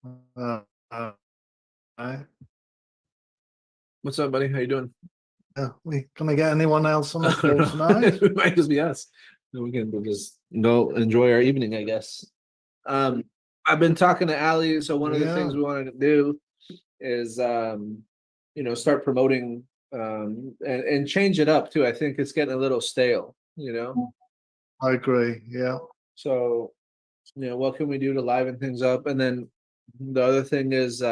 Uh, uh, right. What's up, buddy? How you doing? We gonna get anyone else on the I don't call know. tonight? It might just be us. We can just go enjoy our evening, I guess. Um, I've been talking to Ali, so one of the things Yeah, we wanted to do is start promoting and change it up too. I think it's getting a little stale, I agree. Yeah, So, what can we do to liven things up? And then the other thing is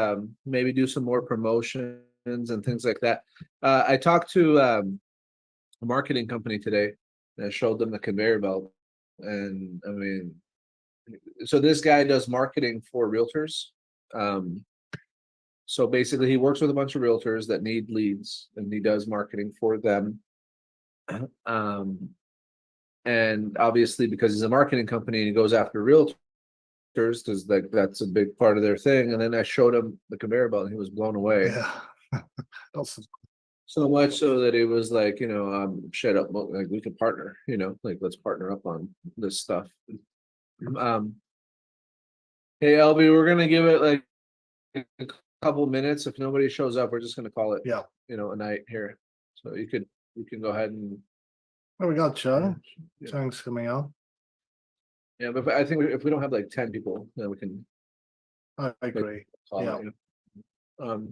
maybe do some more promotions and things like that. I talked to a marketing company today and I showed them the conveyor belt. And I mean, so this guy does marketing for realtors. Um, so basically, he works with a bunch of realtors that need leads and he does marketing for them. Um, and obviously, because he's a marketing company and he goes after realtors, because that's a big part of their thing. And then I showed him the conveyor belt and he was blown away. yeah. That's So much so that it was like, shut up, like we could partner, like let's partner up on this stuff. Um, hey LB, we're gonna give it like a couple minutes. If nobody shows up, we're just gonna call it, yeah. a night here. So you can go ahead and Well, we got Chung. yeah. Chung's coming on. Yeah, but I think if we don't have like 10 people, then we can I agree. call Yeah, it.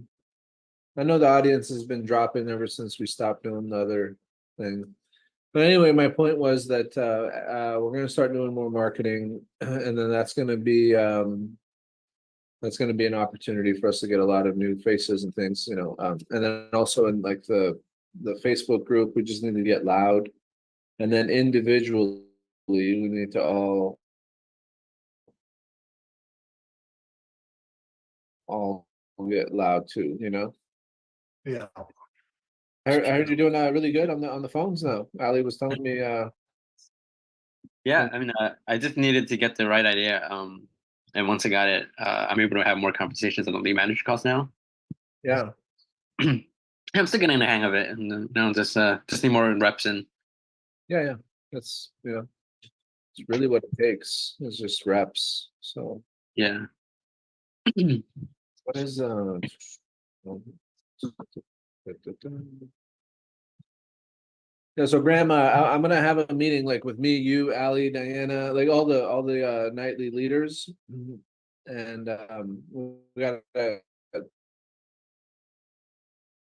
I know the audience has been dropping ever since we stopped doing the other thing. But anyway, my point was that we're going to start doing more marketing, and then that's going to be an opportunity for us to get a lot of new faces and things, and then also in like the Facebook group, we just need to get loud, and then individually, we need to all get loud too. yeah. I heard you're doing really good on the phones now. Ali was telling me. Yeah, I mean, I just needed to get the right idea. And once I got it, I'm able to have more conversations on the lead manager calls now. Yeah. I'm still getting the hang of it, and just need more reps in. Yeah. That's it's really what it takes. It's just reps. So Yeah. what is yeah, so Grandma, I'm gonna have a meeting like with me, you, Ali, Diana, like all the nightly leaders, and we gotta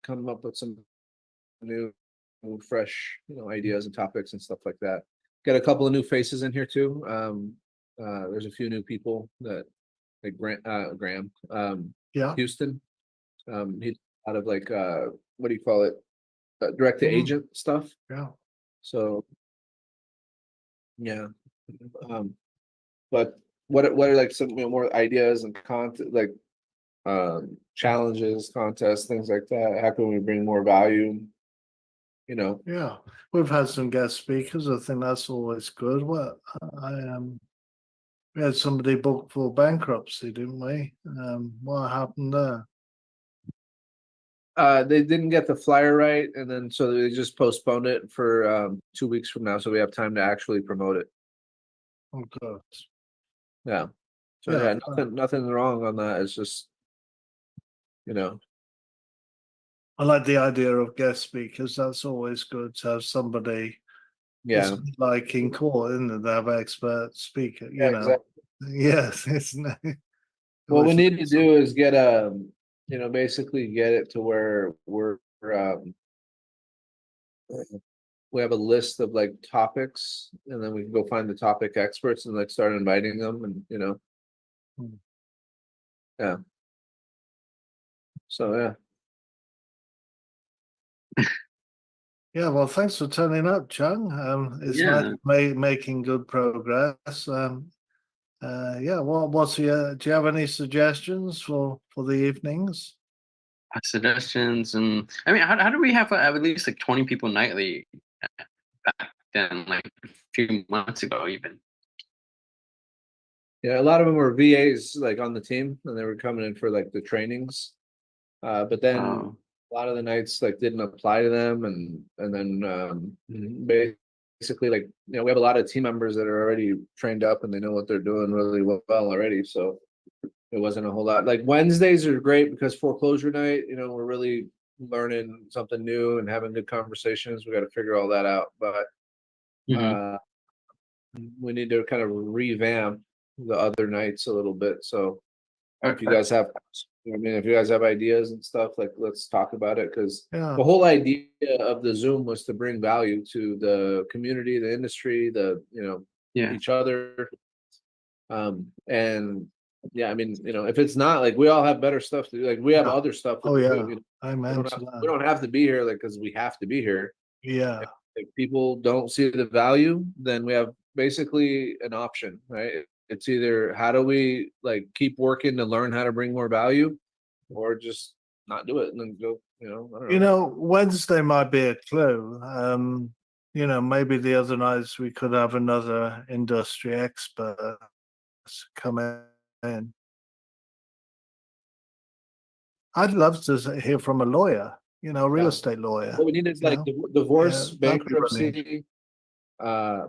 come up with some new, fresh, ideas and topics and stuff like that. Got a couple of new faces in here too. There's a few new people that like Graham, Yeah. Houston. He's out of like what do you call it? Direct to agent stuff. Yeah. So yeah. But what are like some more ideas and content like challenges, contests, things like that? How can we bring more value? Yeah. We've had some guest speakers. I think that's always good. Well, we had somebody booked for bankruptcy, didn't we? What happened there? They didn't get the flyer right, and then so they just postponed it for 2 weeks from now, so we have time to actually promote it. Oh, good. Yeah. So Yeah. nothing wrong on that. It's just I like the idea of guest speakers. That's always good to have somebody. yeah. It's like in court, isn't it? They have expert speaker, Yeah, exactly. Yes, it's What we need to do is get basically get it to where we have a list of like topics, and then we can go find the topic experts and like start inviting them, and yeah. So yeah. Yeah, well, thanks for turning up, Chung. It's Yeah. nice making good progress. Yeah, what's your? Do you have any suggestions for the evenings? Suggestions, and I mean, how do we have at least like 20 people nightly back then, like a few months ago, even? Yeah, a lot of them were VAs like on the team, and they were coming in for like the trainings. But then a lot of the nights like didn't apply to them, and then basically like we have a lot of team members that are already trained up and they know what they're doing really well already. So it wasn't a whole lot. Like Wednesdays are great because foreclosure night, you know, we're really learning something new and having good conversations. We got to figure all that out, but Mhm. we need to kind of revamp the other nights a little bit. So if you Okay. guys have, I mean, if you guys have ideas and stuff, like let's talk about it, because Yeah. the whole idea of the Zoom was to bring value to the community, the industry, the, you know, Yeah. each other. And yeah, I mean, you know, if it's not, like, we all have better stuff to do, like we have Yeah. other stuff Oh to do. yeah. You know, Amen to we that. don't have to be here like because we have to be here. Yeah. If people don't see the value, then we have basically an option, right? It's either how do we like keep working to learn how to bring more value, or just not do it and then go, you know, I don't You know. know, Wednesday might be a clue. You know, maybe the other nights we could have another industry expert come in. I'd love to hear from a lawyer, you know, a real Yeah. estate lawyer. What we need is You like know, divorce, that'd be brilliant. bankruptcy,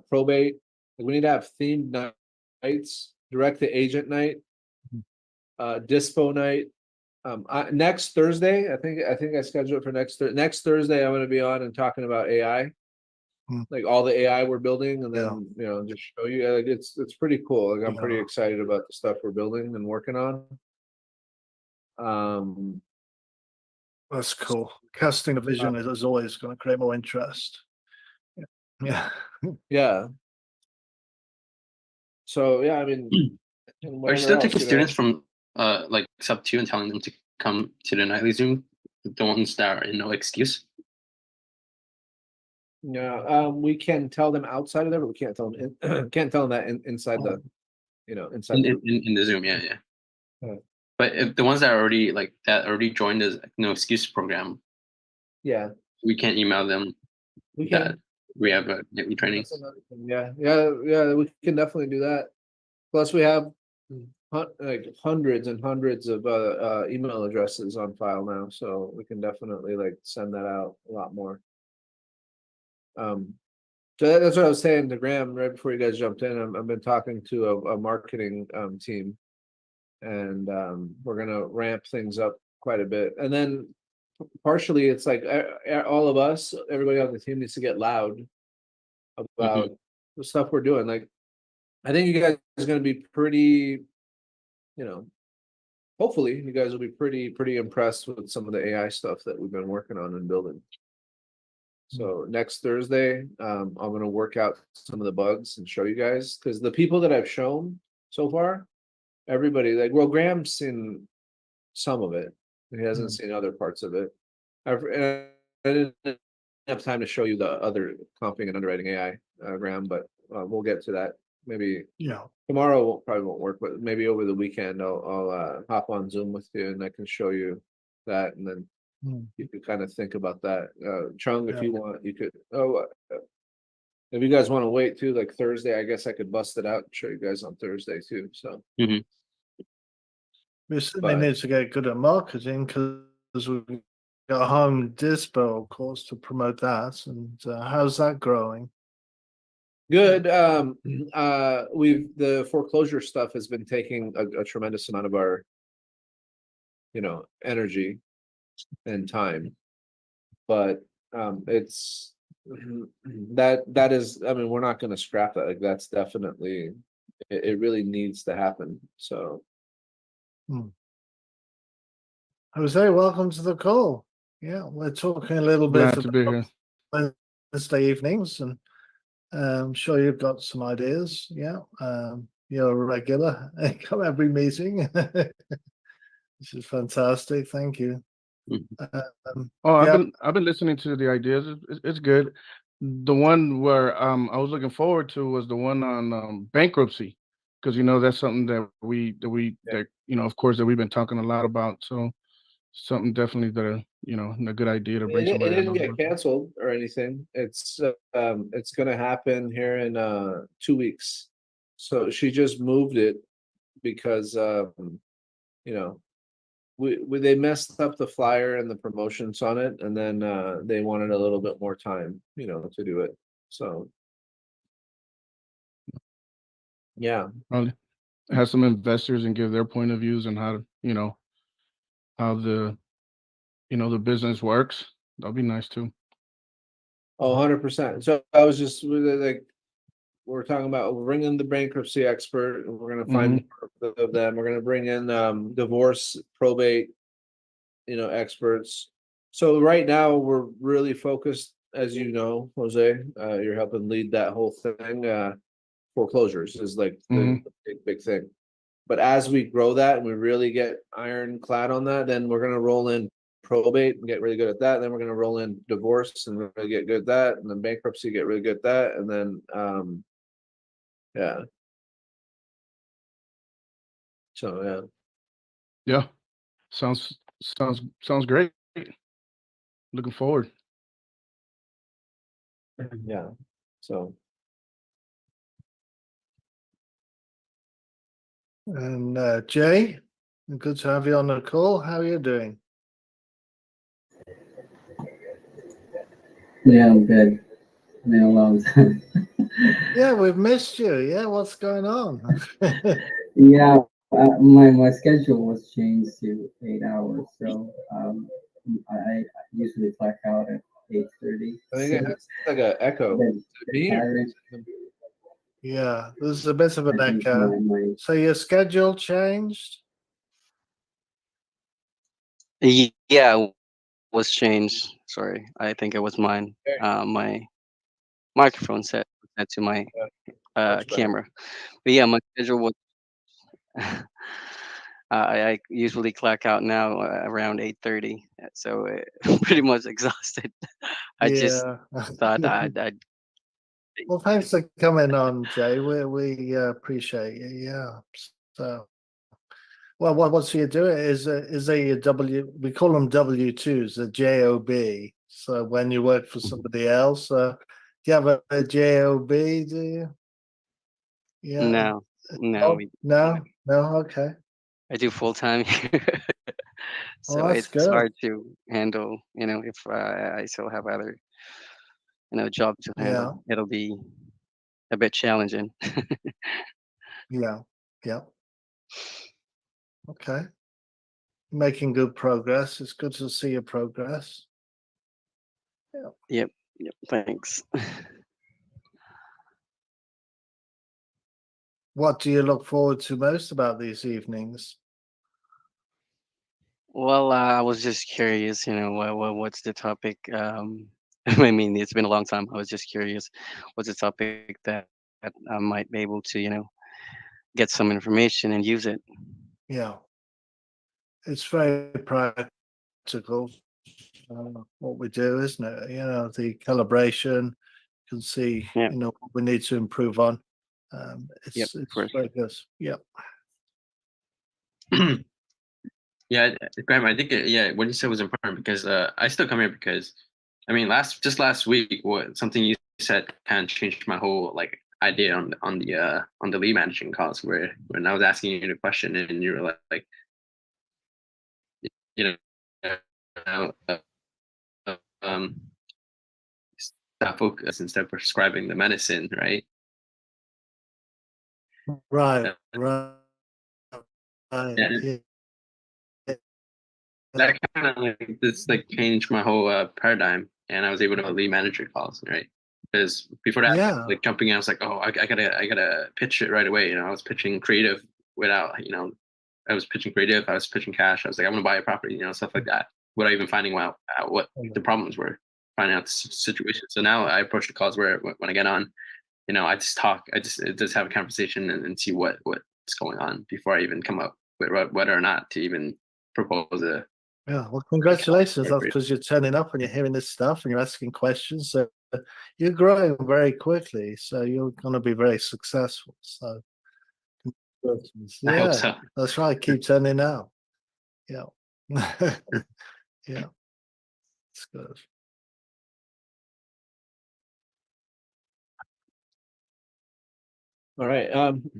probate. Like, we need to have themed nights, direct to agent night, dispo night. Next Thursday, I think I scheduled it for next Thursday. I'm going to be on and talking about AI, Mm, like all the AI we're building, and yeah, then, you know, just show you. Like, it's pretty cool. Like, I'm pretty yeah, excited about the stuff we're building and working on. Um, that's cool. Casting a uh, vision is always going to create more interest. Yeah, yeah. So yeah, I mean, and Are you whatever still else, taking you students know. from like sub two and telling them to come to the nightly Zoom? The ones that are in no excuse. Yeah, we can tell them outside of there, but we can't tell them can't tell them that inside the, you know, inside the group. In the Zoom, yeah. Uh, But if the ones that are already like that already joined the no excuse program, yeah, we can't email them we that can. we have a nightly training. That's another thing. Yeah, we can definitely do that. Plus, we have like hundreds and hundreds of email addresses on file now, so we can definitely like send that out a lot more. So that's what I was saying to Graham right before you guys jumped in. I've been talking to a marketing team, and we're gonna ramp things up quite a bit. And then partially, it's like all of us, everybody on the team needs to get loud about Mhm. the stuff we're doing. Like, I think you guys are gonna be pretty, you know, hopefully you guys will be pretty impressed with some of the AI stuff that we've been working on and building. So next Thursday, I'm gonna work out some of the bugs and show you guys, because the people that I've shown so far, everybody, like, well, Graham's seen some of it. He hasn't Mm. seen other parts of it. And I didn't have time to show you the other comping and underwriting AI, Graham, but we'll get to that. Maybe yeah, tomorrow probably won't work, but maybe over the weekend I'll hop on Zoom with you and I can show you that, and then mm, you could kind of think about that. Chung, if yeah. you want, you could. Oh, if you guys want to wait too, like Thursday, I guess I could bust it out and show you guys on Thursday too. So, Mhm. We certainly but need to get good at marketing because we've got home dispo, of course, to promote that. And how's that growing? good. The foreclosure stuff has been taking a tremendous amount of our, you know, energy and time, but it's that is, I mean, we're not going to scrap that. Like, that's definitely, it really needs to happen. So Hmm. Jose, welcome to the call. Yeah, we're talking a little bit Glad to be here. about Wednesday evenings, and I'm sure you've got some ideas. Yeah, you're a regular. Come every meeting. This is fantastic. Thank you. Mhm. Oh, Yeah, I've been listening to the ideas. It's good. The one where I was looking forward to was the one on bankruptcy, because you know that's something that yeah. you know, of course, that we've been talking a lot about. So something definitely that you know, a good idea to bring It somebody that didn't knows get about that. canceled or anything. It's gonna happen here in 2 weeks. So she just moved it because you know, we they messed up the flyer and the promotions on it, and then they wanted a little bit more time, you know, to do it. So yeah. Probably. have some investors and give their point of views and how to, how the business works. That'll be nice too. Oh, 100%. So I was just really like, we're talking about bringing the bankruptcy expert, and we're gonna find more of them. We're gonna bring in divorce, probate, experts. So right now we're really focused, as you know, Jose, you're helping lead that whole thing. Foreclosures is like the big thing. But as we grow that and we really get ironclad on that, then we're gonna roll in probate and get really good at that. Then we're gonna roll in divorce and really get good at that, and then bankruptcy, get really good at that, and then yeah. So Yeah. Sounds great. Looking forward. yeah. So And Jay, good to have you on the call. How are you doing? Yeah, I'm good. Been a long time. Yeah, we've missed you. Yeah, what's going on? Yeah, my schedule was changed to 8 hours, so I usually clock out at 8:30. I think it has like an echo. Then Me or- Saturday, Yeah, there's a bit of an I think echo. my So your schedule changed? Yeah, was changed. Sorry, I think it was mine. My microphone set to my Much better. camera. But yeah, my schedule was. I usually clock out now around 8:30, so pretty much exhausted. I just Yeah. thought I'd Well, thanks for coming on, Jay. We appreciate you. Yeah. So, well, what you do is a W. We call them W-2s, a job. So when you work for somebody else, do you have a job? Do you? Yeah. no, Oh, we, no. Okay. I do full time here, so Well, that's it's good. hard to handle. If I still have other job to Yeah. handle, it'll be a bit challenging. Yeah. Yeah. Okay. Making good progress. It's good to see your progress. Yep, thanks. What do you look forward to most about these evenings? Well, I was just curious, what's the topic? I mean, it's been a long time. I was just curious, what's the topic that I might be able to, get some information and use it. Yeah, it's very practical. What we do, isn't it? The calibration. You can see, Yeah, what we need to improve on. yep, It's of course. very good. Yeah. Yeah, Graham, I think what you said was important because I still come here because, I mean, last week, what something you said kind of changed my whole like idea on the lead managing calls where when I was asking you the question and you were like you know uh, um stop focus instead of prescribing the medicine, right? Right. Uh, Right. Right. and Yeah. that kind of like this like changed my whole paradigm, and I was able to lead manager calls, right? Because before that, Yeah. like jumping in, I was like, oh, I gotta pitch it right away. I was pitching creative without, I was pitching creative, I was pitching cash. I was like, I'm gonna buy a property, stuff like that, without even finding out what the problems were, finding out the situation. So now I approach the calls where when I get on, I just talk, I just have a conversation and see what's going on before I even come up with whether or not to even propose a. Yeah. Well, congratulations. That's because you're turning up and you're hearing this stuff and you're asking questions. So you're growing very quickly. So you're going to be very successful. So congratulations. I hope Yeah, so. that's right. Keep turning up. Yeah. Yeah. It's good. all right.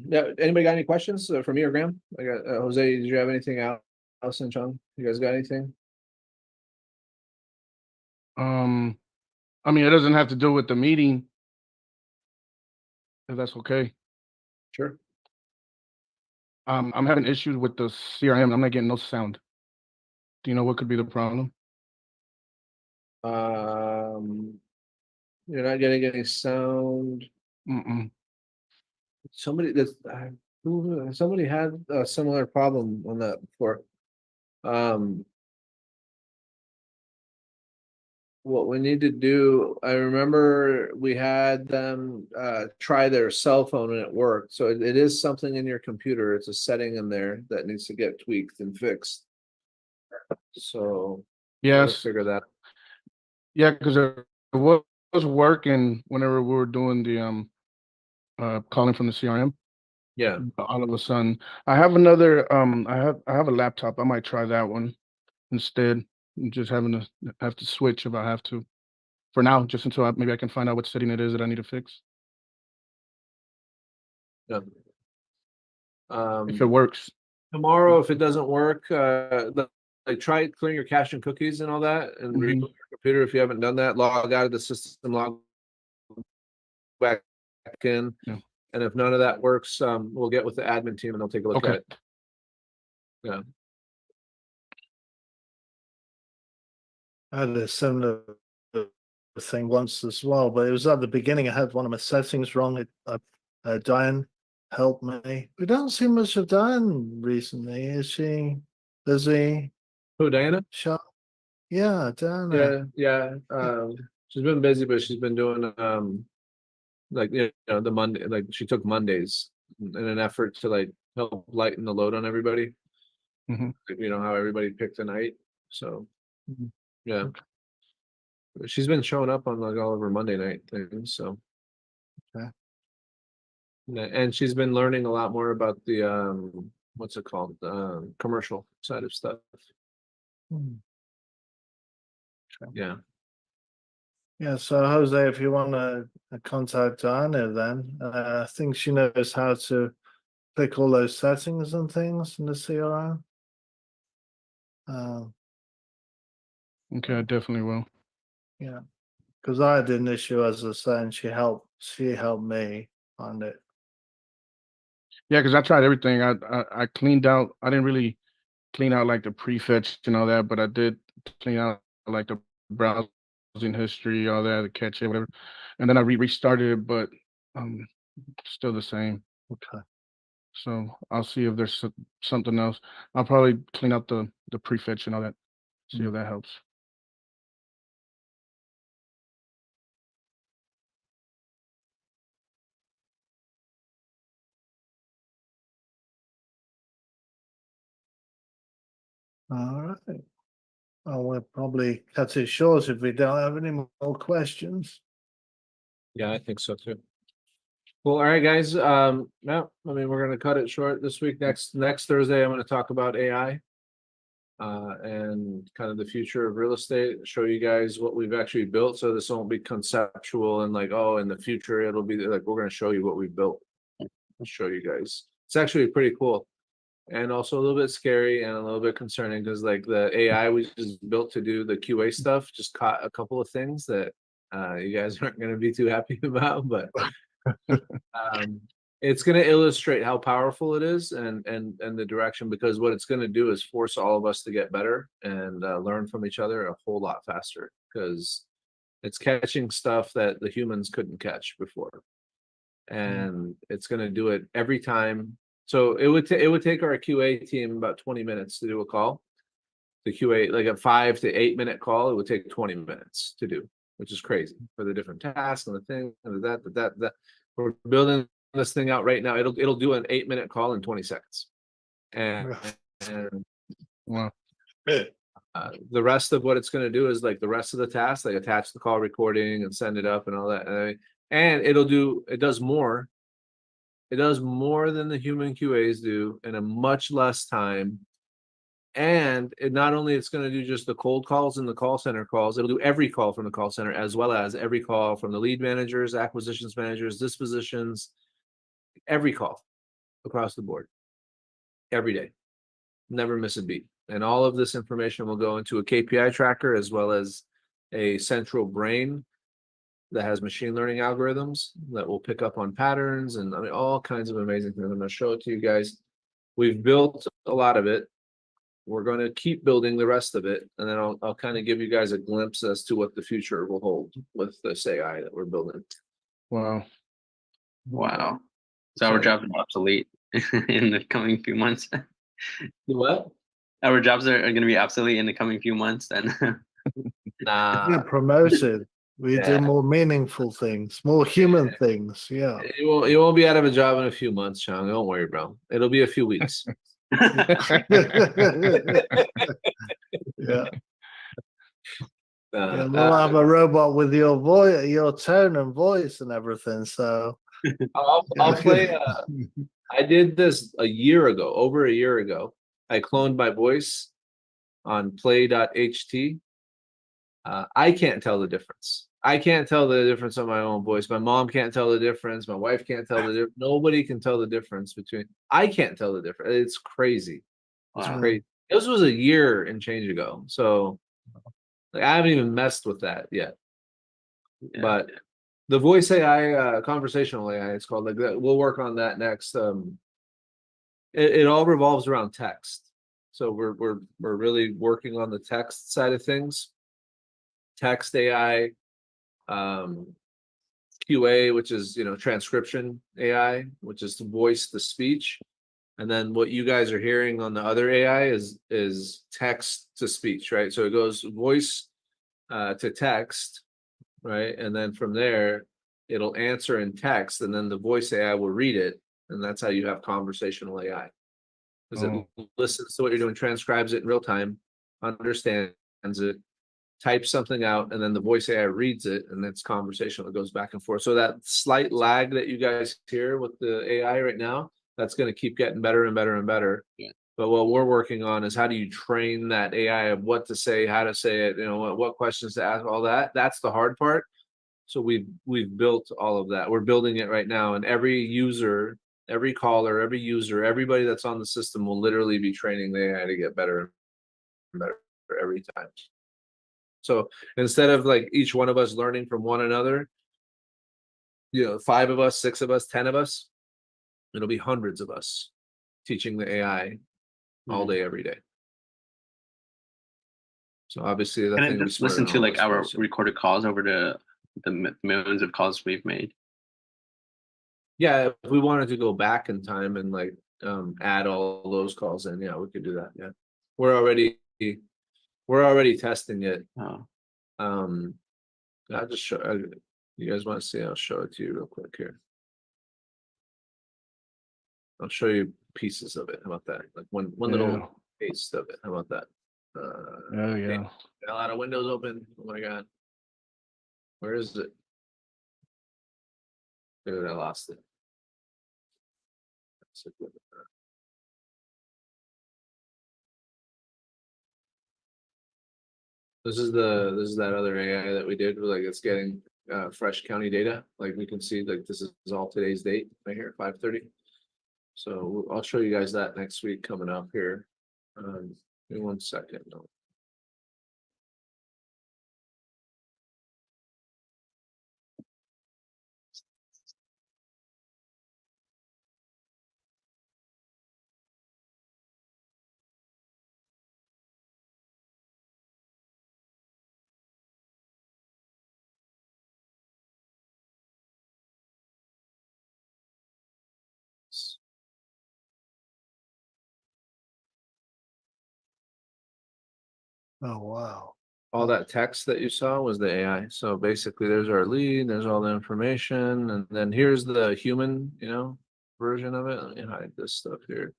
Yeah, anybody got any questions for me or Graham? I got Jose. Did you have anything else, and John? You guys got anything? I mean, it doesn't have to do with the meeting, if that's okay. Sure. I'm having issues with the CRM. I'm not getting no sound. Do you know what could be the problem? You're not getting any sound. Mm-mm. Somebody that's somebody had a similar problem on that before. Um, what we need to do, I remember we had them try their cell phone and it worked. So it is something in your computer. It's a setting in there that needs to get tweaked and fixed. So gotta Yes. figure that. Yeah, because it was working whenever we were doing the calling from the CRM. Yeah. All of a sudden, I have another I have a laptop. I might try that one instead. I'm just having to have to switch if I have to. For now, just until maybe I can find out what setting it is that I need to fix. Yeah. If it works. Tomorrow, if it doesn't work, like try clearing your cache and cookies and all that, and Mhm. reboot your computer if you haven't done that. Log out of the system, log back in, Yeah. and if none of that works, we'll get with the admin team and they'll take a look at Okay. it. Yeah. I had a similar thing once as well, but it was at the beginning. I had one of my settings wrong. Diane helped me. We don't see much of Diane recently. Is she busy? Who, Diana? Yeah, Diana. Yeah. She's been busy, but she's been doing like the Monday, like she took Mondays in an effort to like help lighten the load on everybody. Mhm. You know how everybody picked a night, so Mhm. yeah. She's been showing up on like all of her Monday night things, so. Okay. Yeah, and she's been learning a lot more about the what's it called? Commercial side of stuff. Hmm. Yeah. Yeah, so Jose, if you want to contact Diana, then I think she knows how to click all those settings and things in the CRM. Okay, I definitely will. Yeah, because I had an issue, as I said, and she helped me on it. Yeah, because I tried everything. I cleaned out. I didn't really clean out like the prefetch and all that, but I did clean out like the browsing history, all that, the cache, whatever. And then I restarted it, but still the same. Okay. So I'll see if there's something else. I'll probably clean out the prefetch and all that. See if that helps. All right. Well, we'll probably cut it short if we don't have any more questions. Yeah, I think so too. Well, all right, guys. No, I mean we're gonna cut it short this week. Next Thursday, I'm gonna talk about AI. And kind of the future of real estate, show you guys what we've actually built. So this won't be conceptual and like, oh, in the future, it'll be like, we're going to show you what we've built. I'll show you guys. It's actually pretty cool. And also a little bit scary and a little bit concerning because like the AI we just built to do the QA stuff just caught a couple of things that you guys aren't going to be too happy about, but it's going to illustrate how powerful it is and the direction, because what it's going to do is force all of us to get better and learn from each other a whole lot faster, because it's catching stuff that the humans couldn't catch before, and it's going to do it every time. So it would take our QA team about 20 minutes to do a call. The QA, like a 5 to 8 minute call, it would take 20 minutes to do, which is crazy for the different tasks and the thing and that. We're building this thing out right now. It'll do an 8 minute call in 20 seconds, and Wow. the rest of what it's going to do is like the rest of the tasks, like attach the call recording and send it up and all that, and it does more. It does more than the human QAs do in a much less time. And it not only it's going to do just the cold calls and the call center calls, it'll do every call from the call center as well as every call from the lead managers, acquisitions managers, dispositions, every call across the board, every day. Never miss a beat. And all of this information will go into a KPI tracker as well as a central brain that has machine learning algorithms that will pick up on patterns and I mean all kinds of amazing things. I'm going to show it to you guys. we've built a lot of it. We're going to keep building the rest of it, and then I'll kind of give you guys a glimpse as to what the future will hold with this AI that we're building. Wow. Wow. So our So- jobs are obsolete in the coming few months. What? Our jobs are going to be obsolete in the coming few months. Then Nah, Get promoted. We Yeah. do more meaningful things, more human things. Yeah. you won't be out of a job in a few months, Sean. Don't worry, bro. It'll be a few weeks. Yeah. Uh, Yeah, we'll have a robot with your voice, your tone and voice and everything. So I'll play. I did this a year ago, over a year ago. I cloned my voice on play.ht. I can't tell the difference. I can't tell the difference on my own voice. My mom can't tell the difference. My wife can't tell the difference. Nobody can tell the difference between. I can't tell the difference. It's crazy. It's Wow. crazy. This was a year and change ago. So like, I haven't even messed with that yet. Yeah. But the voice AI, conversational AI, it's called, like that. We'll work on that next. It all revolves around text. So we're really working on the text side of things. Text AI, QA, which is transcription AI, which is to voice the speech. And then what you guys are hearing on the other AI is text to speech, right? So it goes voice to text, right? And then from there, it'll answer in text, and then the voice AI will read it, and that's how you have conversational AI. Because it listens to what you're doing, transcribes it in real time, understands it, types something out, and then the voice AI reads it, and it's conversational. It goes back and forth. So that slight lag that you guys hear with the AI right now, that's going to keep getting better and better and better. Yeah. But what we're working on is how do you train that AI of what to say, how to say it, what questions to ask, all that. That's the hard part. So we've built all of that. We're building it right now, and every user, every caller, every user, everybody that's on the system will literally be training the AI to get better and better every time. So instead of like each one of us learning from one another, 5 of us, 6 of us, 10 of us, it'll be hundreds of us teaching the AI all day, every day. So obviously the Can I thing just listen to like our recorded calls over the millions of calls we've made? Yeah, if we wanted to go back in time and like add all those calls in, yeah, we could do that. Yeah, we're already testing it. Oh, I'll just show you guys want to see. I'll show it to you real quick here. I'll show you pieces of it. How about that? Like one little taste of it. How about that? Oh yeah. Got a lot of windows open. Oh my god, where is it? Dude, I lost it. This is that other AI that we did. Like it's getting fresh county data. Like we can see, like this is all today's date right here, 5:30. So I'll show you guys that next week coming up here. Give me 1 second. No. Oh wow. All that text that you saw was the AI. So basically there's our lead, there's all the information, and then here's the human, version of it. Let me hide this stuff here.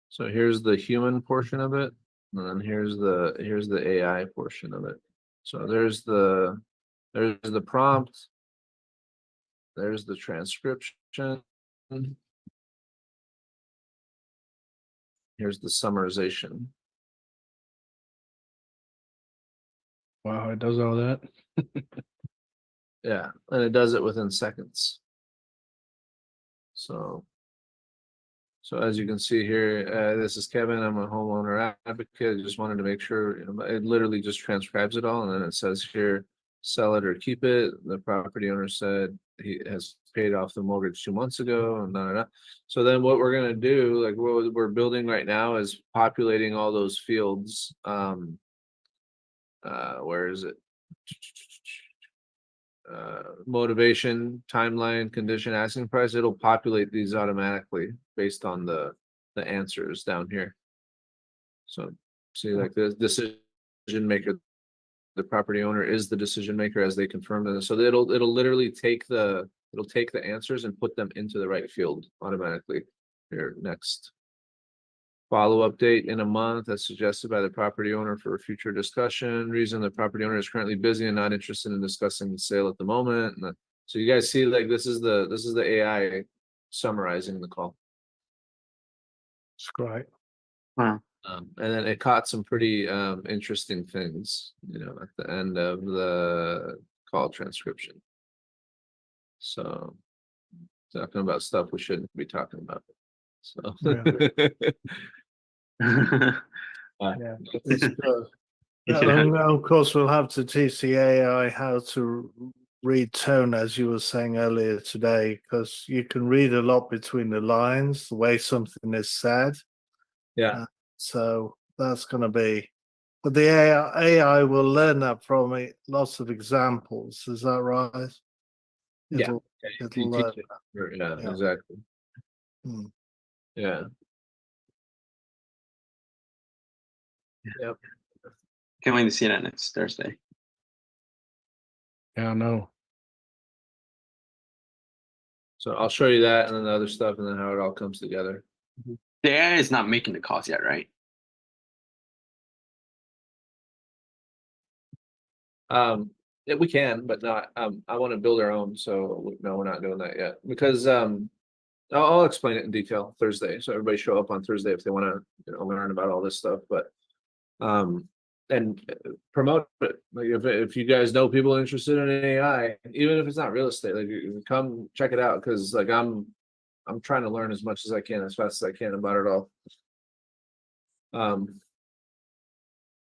So here's the human portion of it, and then here's the AI portion of it. So there's the prompt, there's the transcription, here's the summarization. Wow, it does all that. Yeah, and it does it within seconds. So as you can see here, this is Kevin. I'm a homeowner advocate. I just wanted to make sure it literally just transcribes it all, and then it says here sell it or keep it. The property owner said he has paid off the mortgage 2 months ago and So then what we're gonna do, like what we're building right now is populating all those fields. Where is it? Motivation, timeline, condition, asking price. It'll populate these automatically based on the answers down here. So see, like the decision maker, the property owner is the decision maker as they confirm that. So it'll literally take the answers and put them into the right field automatically. Here, next. Follow-up date in a month as suggested by the property owner for a future discussion. Reason the property owner is currently busy and not interested in discussing the sale at the moment. So you guys see, like this is the AI summarizing the call. It's great. Wow. And then it caught some pretty interesting things, you know, at the end of the call transcription. So talking about stuff we shouldn't be talking about. So Yeah, it's good. And of course, we'll have to teach the AI how to read tone, as you were saying earlier today, because you can read a lot between the lines, the way something is said. Yeah. So that's going to be, but the AI will learn that from it, lots of examples. Is that right? It'll learn that. Yeah, Yeah. exactly. Hmm. Yeah. Yep. Can't wait to see that next Thursday. Yeah, I know. So I'll show you that and then the other stuff and then how it all comes together. The AI is not making the calls yet, right? Yeah, we can, but not. I want to build our own, so no, we're not doing that yet because I'll explain it in detail Thursday. So everybody show up on Thursday if they want to learn about all this stuff. But and promote it. Like if you guys know people interested in AI, even if it's not real estate, like you come check it out because like I'm trying to learn as much as I can, as fast as I can about it all.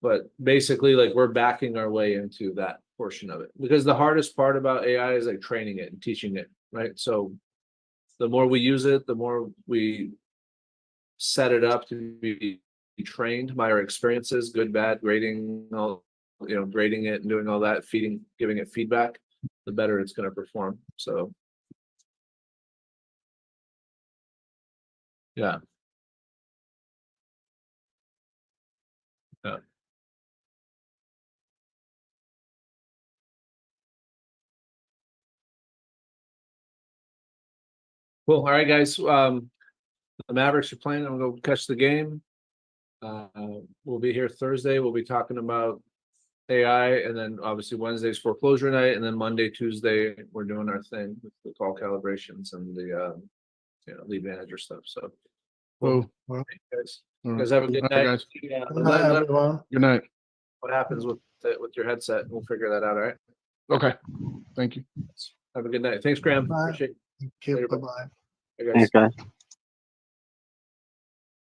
But basically, like we're backing our way into that portion of it because the hardest part about AI is like training it and teaching it, right? So the more we use it, the more we set it up to be trained by our experiences, good, bad, grading, all grading it and doing all that, giving it feedback, the better it's going to perform. So yeah. Yeah. Cool. All right, guys. The Mavericks are playing. I'm gonna go catch the game. We'll be here Thursday. We'll be talking about AI, and then obviously Wednesday's foreclosure night, and then Monday, Tuesday, we're doing our thing with the call calibrations and the lead manager stuff. So Cool. guys. All You right. guys have a good All night. right, guys. Yeah, Good night, everyone. Good night. what happens with your headset? We'll figure that out. All right. Okay. Thank you. Have a good night. Thanks, Graham. Bye. Appreciate it. Thank you. Later, bye. Bye-bye. Bye, guys. Thanks, guys.